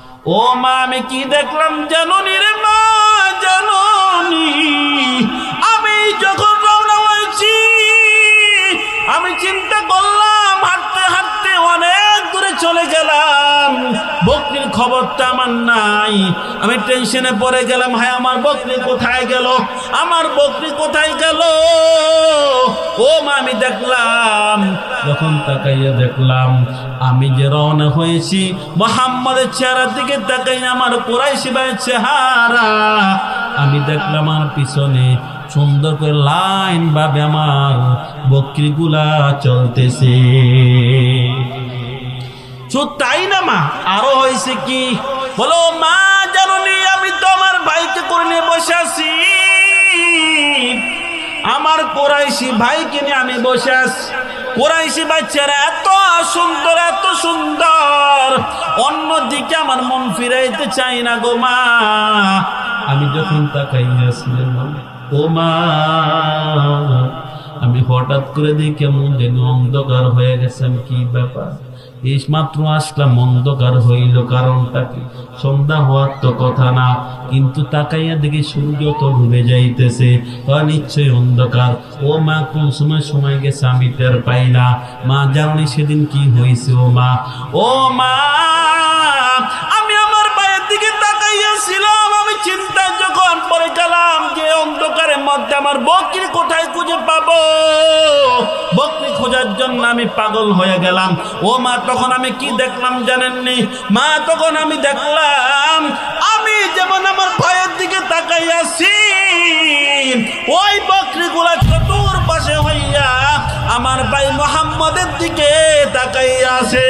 ও মা, আমি কি দেখলাম জানুনি রে মা, জানুনি? আমি যখন রওনা হয়েছি আমি চিন্তা করলাম, হাঁটতে হাঁটতে অনেক দূরে চলে গেলাম, বকরির খবরটা আমার নাই। আমি টেনশনে পড়ে গেলাম, হায় আমার বকরি কোথায় গেল, আমার বকরি কোথায় গেল? ও মা, আমি দেখলাম, যখন তাকাইয়া দেখলাম আমি যে রওনা হয়েছি মুহাম্মাদের চেহারার দিকে তাকাই, আমার কুরাইশি ভাইয়ের চেহারা আমি দেখলাম, আমার পিছনে সুন্দর করে লাইন ভাবে আমার বকরিগুলা চলতেছে। শুধু তাই না মা, আরো হয়েছে কি বলো মা, জানুনি? আমি তো আমার ভাইকে করে নিয়ে বসে আছি, আমার কুরাইশি ভাইকে নিয়ে আমি বসে আছি। কুরাইশি বাচ্চারা এত সুন্দর, এত সুন্দর, অন্যদিকে আমার মন ফিরাইতে চাই না গো মা। আমি যখন তাকাইয়াছিলাম ও মা, আমি হঠাৎ করে দেখি কেমন যেন অন্ধকার হয়ে গেছে। কি ব্যাপার, এই মাত্র আসলাম, অন্ধকার হইল, কারণটা কি? সন্ধ্যা হওয়ার তো কথা না, কিন্তু তাকাইয়া দেখি সূর্য তো ডুবে যাইতেছে, নিশ্চয়ই অন্ধকার। ও মা, কোন সময় সময় গেছে আমি টের পাই না। মা, জানি সেদিন কি হয়েছে? ও মা, ও মা, আমি আমার ভাইয়ের দিকে তাকাইয়াছিলাম, আমি চিন্তা যখন পড়ে গেলাম যে অন্ধকারের মধ্যে আমার বকরি কোথায় খুঁজে পাবো, বকরি খোঁজার জন্য আমি পাগল হয়ে গেলাম। ও মা, তখন আমি কি দেখলাম জানেননি মা? তখন আমি দেখলাম, আমি যেমন আমার ভাইয়ের দিকে তাকাইয়াছি, ওই বকরিগুলা চতুর পাশে হইয়া আমার ভাই মুহাম্মাদের দিকে তাকাইয়াছে।